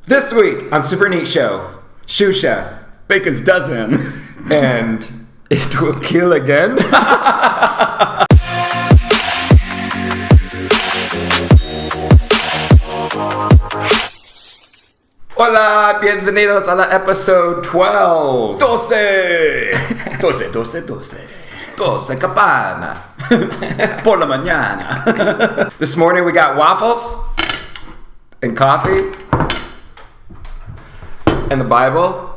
This week on Super Neat Show, Xuxa, Baker's dozen. and it will kill again. Hola, bienvenidos a la episode 12. 12 campana. Por la mañana. This morning we got waffles and coffee and the Bible.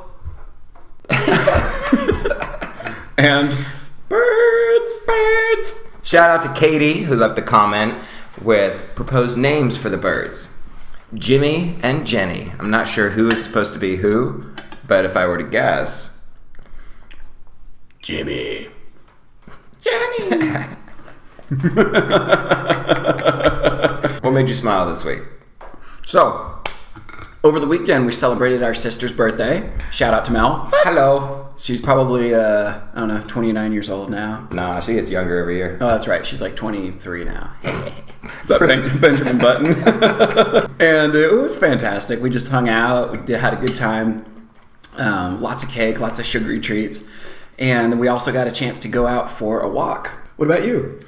And birds. Shout out to Katie, who left a comment with proposed names for the birds. Jimmy and Jenny. I'm not sure who is supposed to be who, but if I were to guess, Jimmy. Jenny. What made you smile this week? So, over the weekend, we celebrated our sister's birthday. Shout out to Mel. Hello. She's probably, 29 years old now. Nah, she gets younger every year. Oh, that's right. She's like 23 now. Is that Benjamin Button? And it was fantastic. We just hung out. We had a good time. Lots of cake, lots of sugary treats. And we also got a chance to go out for a walk. What about you?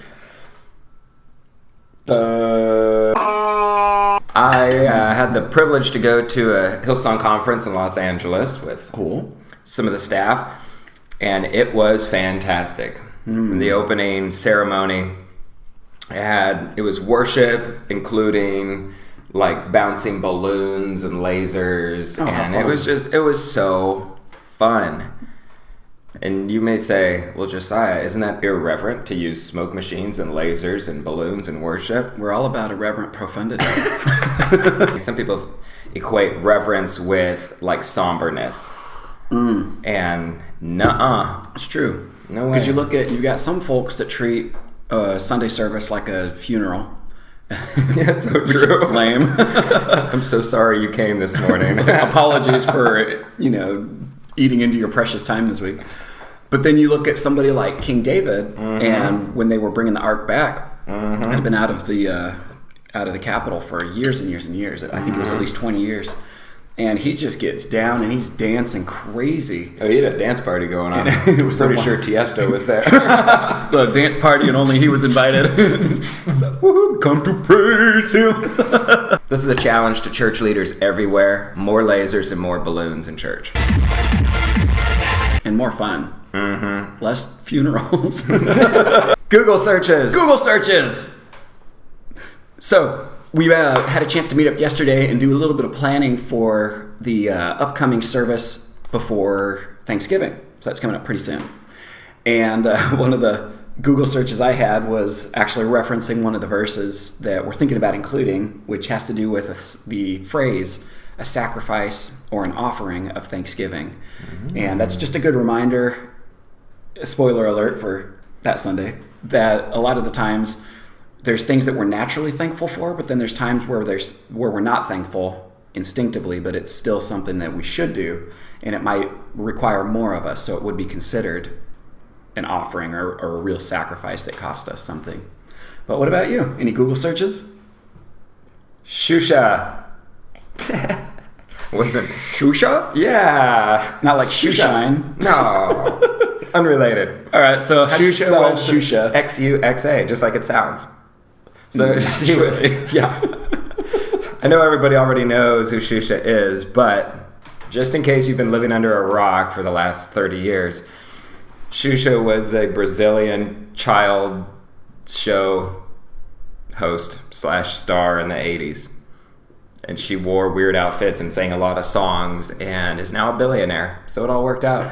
I had the privilege to go to a Hillsong conference in Los Angeles with some of the staff, and it was fantastic. In the opening ceremony, it was worship, including like bouncing balloons and lasers, and it was so fun. And you may say, well, Josiah, isn't that irreverent to use smoke machines and lasers and balloons in worship? We're all about irreverent profundity. Some people equate reverence with like somberness. And nuh-uh. It's true. No way. Because you've got some folks that treat Sunday service like a funeral. Yeah, so which is lame. I'm so sorry you came this morning. Apologies for, eating into your precious time this week. But then you look at somebody like King David, and when they were bringing the ark back, it had been out of the capital for years and years and years. I think it was at least 20 years. And he just gets down and he's dancing crazy. Oh, he had a dance party going on. It was pretty sure Tiesto was there. So a dance party and only he was invited. Come to praise him. This is a challenge to church leaders everywhere. More lasers and more balloons in church. And more fun. Less funerals. Google searches. So we had a chance to meet up yesterday and do a little bit of planning for the upcoming service before Thanksgiving. So that's coming up pretty soon. And one of the Google searches I had was actually referencing one of the verses that we're thinking about including, which has to do with the phrase, a sacrifice or an offering of thanksgiving. And that's just a good reminder, spoiler alert for that Sunday, that a lot of the times there's things that we're naturally thankful for, but then there's times where we're not thankful instinctively, but it's still something that we should do, and it might require more of us, so it would be considered an offering or a real sacrifice that cost us something. But what about you? Any Google searches? Xuxa. Was it Xuxa? Yeah. Not like shoeshine. No. Unrelated. All right, so how do you spell Xuxa? Xuxa, just like it sounds. So she was, yeah. I know everybody already knows who Xuxa is, but just in case you've been living under a rock for the last 30 years, Xuxa was a Brazilian child show host / star in the 80s. And she wore weird outfits and sang a lot of songs and is now a billionaire. So it all worked out.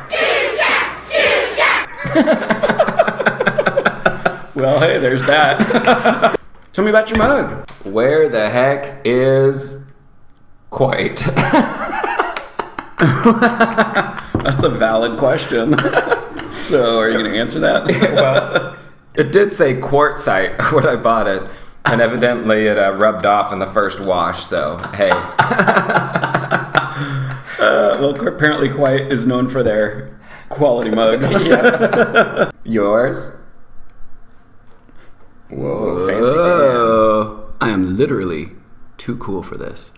Well, hey, there's that. Tell me about your mug. Where the heck is Quite? That's a valid question. So are you going to answer that? Well, it did say quartzite when I bought it. And evidently it rubbed off in the first wash, so hey. Well, apparently Quite is known for their quality mugs. Yeah. Yours? Whoa, fancy. I am literally too cool for this.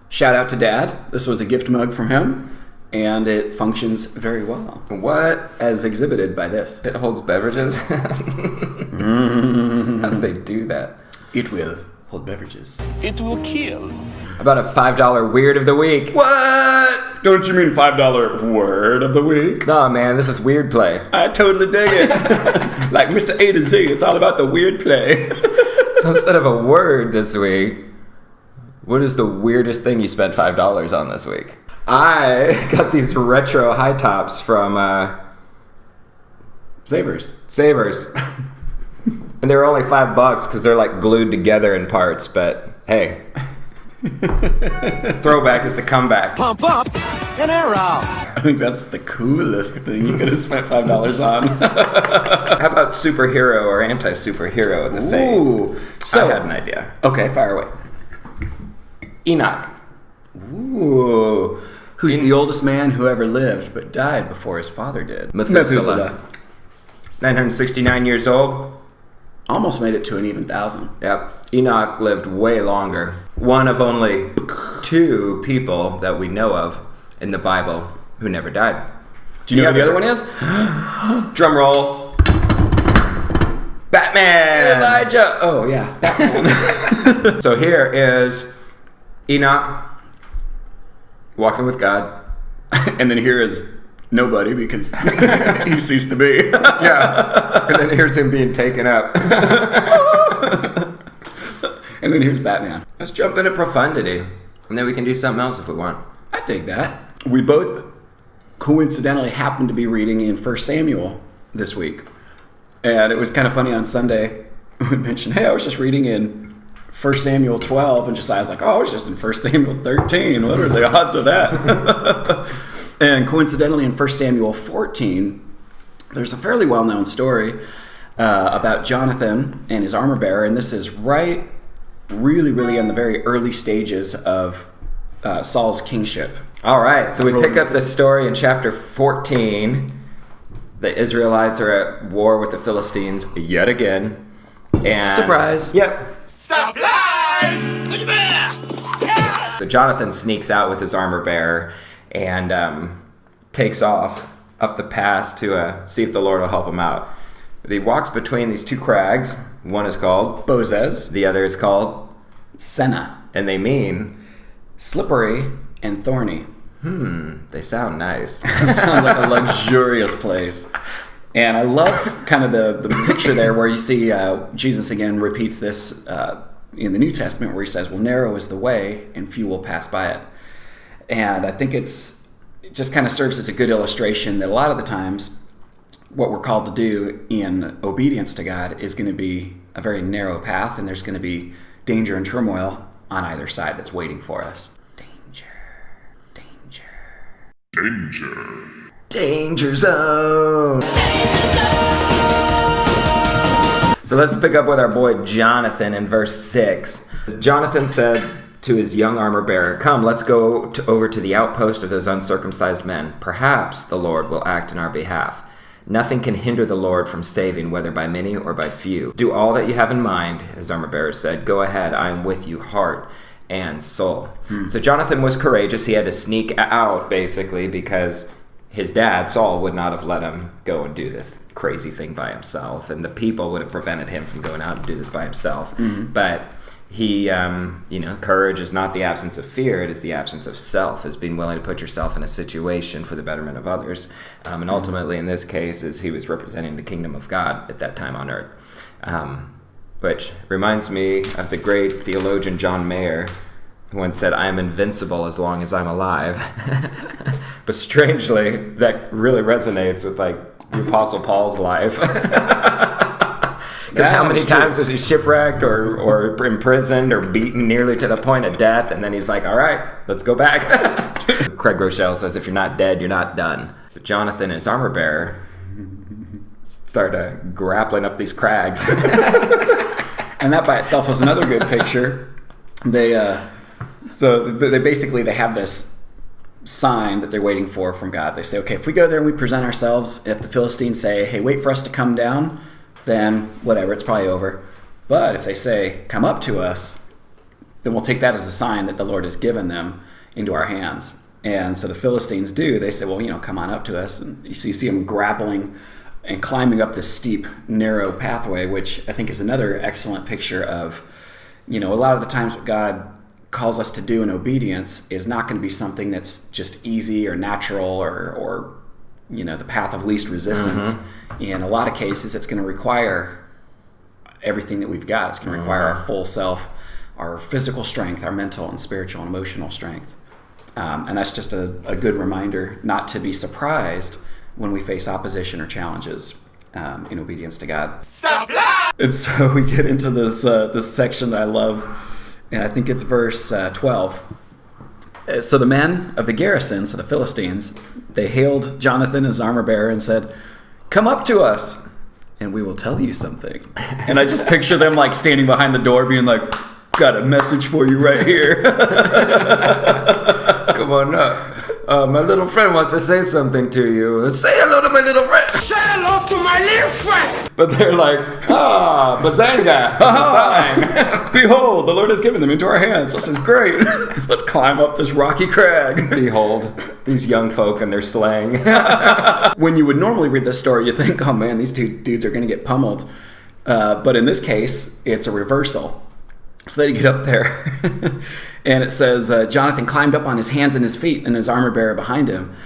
shout out to Dad. This was a gift mug from him, and it functions very well. What? As exhibited by this. It holds beverages? How do they do that? It will hold beverages. It will kill. About a $5 weird of the week. What? Don't you mean $5 word of the week? No, man, this is weird play. I totally dig it. Like Mr. A to Z, it's all about the weird play. So instead of a word this week, what is the weirdest thing you spent $5 on this week? I got these retro high tops from Savers. And they were only $5 because they're like glued together in parts, but hey. Throwback is the comeback. Pump up and air out. I think that's the coolest thing you could have spent $5 on. How about superhero or anti-superhero of the faith? Ooh. So, I had an idea. Okay, fire away. Enoch. Ooh. Who's the oldest man who ever lived but died before his father did? Methuselah. 969 years old. Almost made it to an even 1,000. Yep. Enoch lived way longer. One of only 2 people that we know of in the Bible who never died. Do you know who the other one is? Drum roll. Batman! Elijah! Oh, yeah. Batman. So here is Enoch walking with God. And then here is nobody because he ceased to be. Yeah. And then here's him being taken up. And then here's Batman. Let's jump into profundity. And then we can do something else if we want. I dig that. We both coincidentally happened to be reading in 1 Samuel this week. And it was kind of funny on Sunday. We mentioned, hey, I was just reading in 1 Samuel 12. And Josiah's like, oh, I was just in 1 Samuel 13. What are the odds of that? And coincidentally in 1 Samuel 14, there's a fairly well-known story about Jonathan and his armor bearer. And this is really in the very early stages of Saul's kingship. All right, so we pick up the story in chapter 14. The Israelites are at war with the Philistines yet again. And Surprise. Yep. Supplies! So Jonathan sneaks out with his armor bearer and takes off up the pass to see if the Lord will help him out. But he walks between these 2 crags. One is called Bozez. The other is called Senna. And they mean Slippery and thorny. they sound nice. Sounds like a luxurious place. And I love kind of the picture there where you see Jesus again repeats this in the New Testament where he says, well, narrow is the way and few will pass by it. And I think it just kind of serves as a good illustration that a lot of the times what we're called to do in obedience to God is going to be a very narrow path, and there's going to be danger and turmoil on either side that's waiting for us. Danger zone. So let's pick up with our boy Jonathan in verse 6. Jonathan said to his young armor bearer, come, let's go over to the outpost of those uncircumcised men. Perhaps the Lord will act in our behalf. Nothing can hinder the Lord from saving, whether by many or by few. Do all that you have in mind, his armor bearer said. Go ahead, I am with you, heart and soul. So Jonathan was courageous. He had to sneak out, basically, because his dad, Saul, would not have let him go and do this crazy thing by himself. And the people would have prevented him from going out and do this by himself. But he, courage is not the absence of fear. It is the absence of self, is being willing to put yourself in a situation for the betterment of others. And ultimately, in this case, is he was representing the kingdom of God at that time on earth. Which reminds me of the great theologian John Mayer, who once said, I am invincible as long as I'm alive. But strangely, that really resonates with the Apostle Paul's life. Because how many times was he shipwrecked or imprisoned or beaten nearly to the point of death, and then he's like, all right, let's go back. Craig Rochelle says, if you're not dead, you're not done. So Jonathan and his armor bearer start grappling up these crags. And that by itself was another good picture. They basically have this sign that they're waiting for from God. They say, okay, if we go there and we present ourselves, if the Philistines say, hey, wait for us to come down, then whatever, it's probably over. But if they say, come up to us, then we'll take that as a sign that the Lord has given them into our hands. And so the Philistines do. They say, well, come on up to us. And you see them grappling and climbing up this steep, narrow pathway, which I think is another excellent picture of, a lot of the times what God calls us to do in obedience is not going to be something that's just easy or natural or the path of least resistance. In a lot of cases, it's going to require everything that we've got. It's going to require our full self, our physical strength, our mental and spiritual and emotional strength. And that's just a good reminder not to be surprised when we face opposition or challenges in obedience to God. Supply! And so we get into this section that I love, and I think it's verse 12. So the men of the garrison, so the Philistines, they hailed Jonathan, his armor bearer, and said, "Come up to us, and we will tell you something." And I just picture them like standing behind the door being like, "Got a message for you right here." Come on up. My little friend wants to say something to you. Say hello to my little friend. Say hello to my little friend! But they're like, Bazanga. Behold, the Lord has given them into our hands. This is great. Let's climb up this rocky crag. Behold, these young folk and their slang. When you would normally read this story, you think, oh man, these two dudes are going to get pummeled. But in this case, it's a reversal. So they get up there, and it says, Jonathan climbed up on his hands and his feet, and his armor bearer behind him.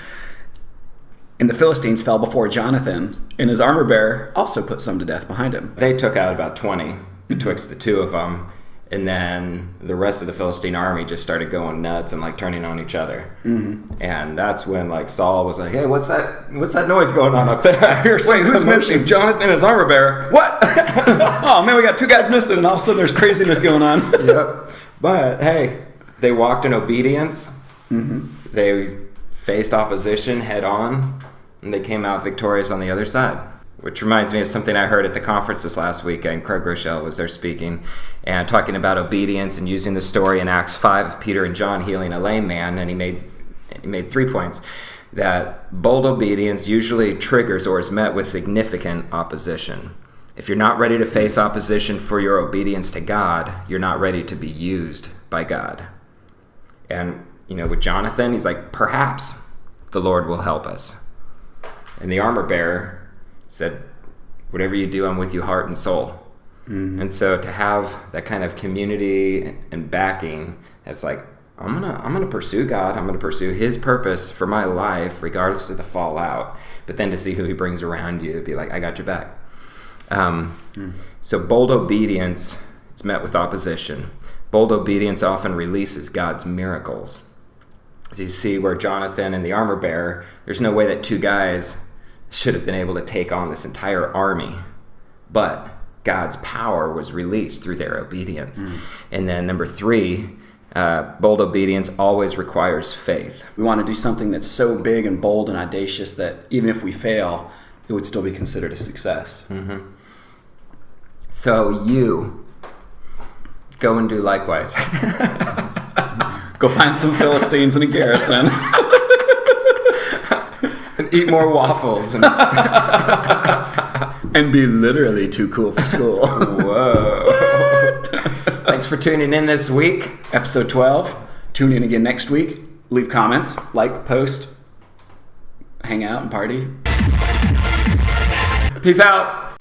And the Philistines fell before Jonathan, and his armor bearer also put some to death behind him. They took out about 20 betwixt the two of them, and then the rest of the Philistine army just started going nuts and like turning on each other. And that's when like Saul was like, "Hey, what's that noise going on up there? I hear Wait, who's missing? Jonathan, his armor bearer. What? Oh man, we got two guys missing, and all of a sudden there's craziness going on. Yep. But hey, they walked in obedience. They faced opposition head on, and they came out victorious on the other side. Which reminds me of something I heard at the conference this last weekend. Craig Rochelle was there speaking and talking about obedience and using the story in Acts 5 of Peter and John healing a lame man. And he made 3 points. That bold obedience usually triggers or is met with significant opposition. If you're not ready to face opposition for your obedience to God, you're not ready to be used by God. And, with Jonathan, he's like, perhaps the Lord will help us. And the armor bearer said, whatever you do, I'm with you heart and soul. And so to have that kind of community and backing, it's like, I'm gonna pursue God. I'm gonna pursue His purpose for my life, regardless of the fallout. But then to see who He brings around you, to be like, I got your back. So bold obedience is met with opposition. Bold obedience often releases God's miracles. As you see where Jonathan and the armor bearer, there's no way that two guys should have been able to take on this entire army, but God's power was released through their obedience. And then number 3, bold obedience always requires faith. We want to do something that's so big and bold and audacious that even if we fail, it would still be considered a success. So you go and do likewise. Go find some Philistines in a garrison. And eat more waffles. And be literally too cool for school. Whoa. Thanks for tuning in this week. Episode 12. Tune in again next week. Leave comments, like, post, hang out and party. Peace out.